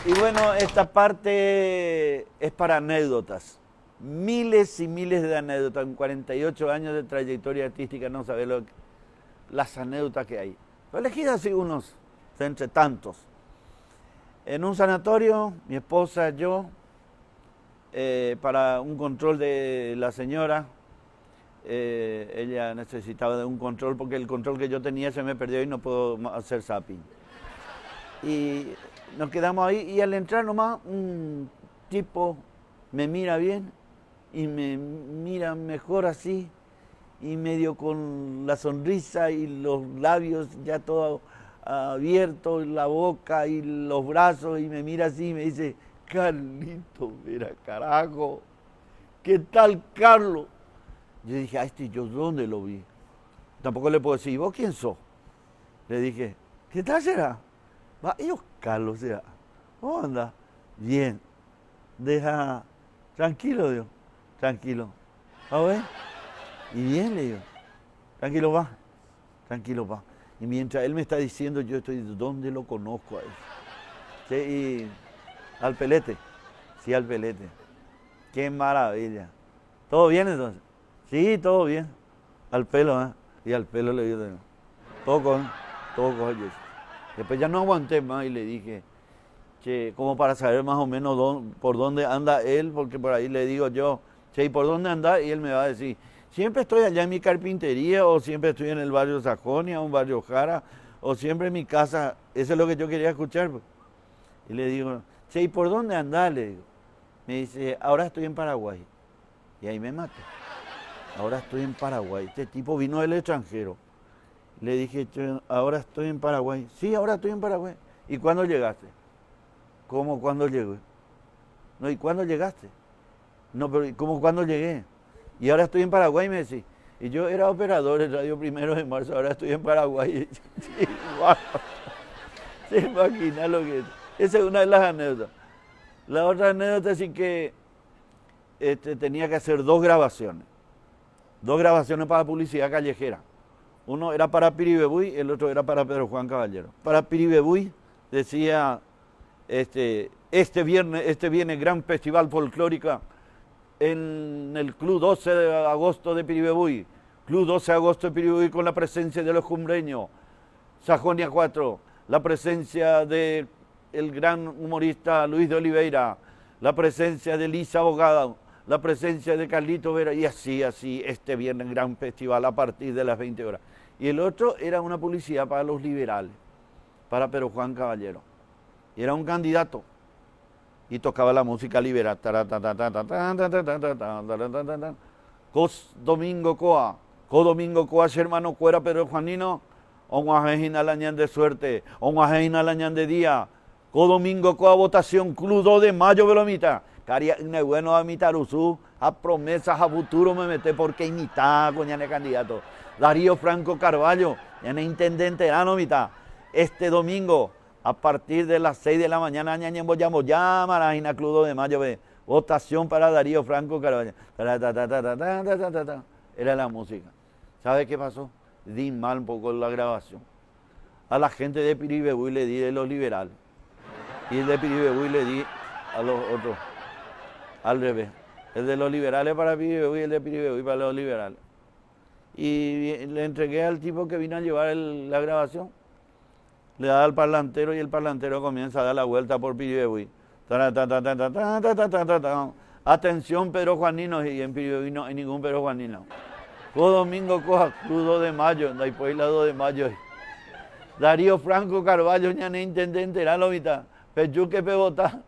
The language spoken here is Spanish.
Y bueno, esta parte es para anécdotas. Miles y miles de anécdotas. En 48 años de trayectoria artística no sabés las anécdotas que hay. Elegí así unos, entre tantos. En un sanatorio, mi esposa, yo, para un control de la señora, ella necesitaba de un control porque el control que yo tenía se me perdió y no puedo hacer zapping. Y nos quedamos ahí y al entrar nomás un tipo me mira bien y me mira mejor así y medio con la sonrisa y los labios ya todo abiertos, la boca y los brazos y me mira así y me dice, Carlito, mira carajo, ¿qué tal Carlos? Yo dije, yo ¿dónde lo vi? Tampoco le puedo decir, ¿vos quién sos? Le dije, ¿qué tal será? Va, yo Carlos será. ¿Cómo anda? Bien. Deja, tranquilo, Dios, tranquilo. ¿A ver? Y bien, le digo, tranquilo va, tranquilo va. Y mientras él me está diciendo, yo estoy, ¿dónde lo conozco a él? Sí, y al Pelete, sí, al Pelete. Qué maravilla. ¿Todo bien entonces? Sí, todo bien. Al pelo, ¿eh? Y al pelo le digo, todo con eso. Después ya no aguanté más y le dije, che, como para saber más o menos por dónde anda él, porque por ahí le digo yo, che, ¿y por dónde anda? Y él me va a decir, siempre estoy allá en mi carpintería, o siempre estoy en el barrio Sajonia, o en barrio Jara, o siempre en mi casa. Eso es lo que yo quería escuchar. Pues. Y le digo, che, ¿y por dónde anda? Le digo. Me dice, ahora estoy en Paraguay. Y ahí me mató. Ahora estoy en Paraguay. Este tipo vino del extranjero. Le dije, ahora estoy en Paraguay. Sí, ahora estoy en Paraguay. ¿Y cuándo llegaste? ¿Cómo cuándo llegué? No, ¿y cuándo llegaste? No, pero ¿cómo cuándo llegué? Y ahora estoy en Paraguay, me decís. Y yo era operador en Radio Primero de Marzo, ahora estoy en Paraguay. Sí, wow. Se imagina lo que es. Esa es una de las anécdotas. La otra anécdota sí que tenía que hacer dos grabaciones para publicidad callejera. Uno era para Piribebuy, el otro era para Pedro Juan Caballero. Para Piribebuy decía, este viernes gran festival folclórica en el Club 12 de agosto de Piribebuy. Club 12 de agosto de Piribebuy con la presencia de los cumbreños. Sajonia 4, la presencia del gran humorista Luis de Oliveira, la presencia de Lisa Abogado, la presencia de Carlito Vera, y así, este viernes gran festival a partir de las 20 horas. Y el otro era una publicidad para los liberales, para Pedro Juan Caballero. Y era un candidato. Y tocaba la música liberal. Domingo Coa, Domingo Coa, hermano Cuera, Pedro Juanino, Onguajejina Lañán de suerte, Onguajejina Lañán de día, Domingo Coa, votación, Club 2 de mayo, velomita. Caria, bueno, a mitaruzú, a promesas, a futuro me mete porque imitar con el candidato. Darío Franco Carvalho, ya es intendente, mitad. Este domingo, a partir de las 6 de la mañana, ya Marajina Club 2 de mayo, votación para Darío Franco Carvalho. Era la música. ¿Sabe qué pasó? Di mal un poco la grabación. A la gente de Piribebuy le di de los liberales. Y el de Piribebuy le di a los otros. Al revés. El de los liberales para Piribebuy y el de Piribebuy para los liberales. Y le entregué al tipo que vino a llevar la grabación. Le da al parlantero y el parlantero comienza a dar la vuelta por Piribebuy. Atención Pedro Juanino, y en Piribebuy no hay ningún Pedro Juanino. Domingo Coa, Club 2 de mayo, después la 2 de mayo. Darío Franco Carvalho, ya no intendente, era la mitad. Pechuque Pebota.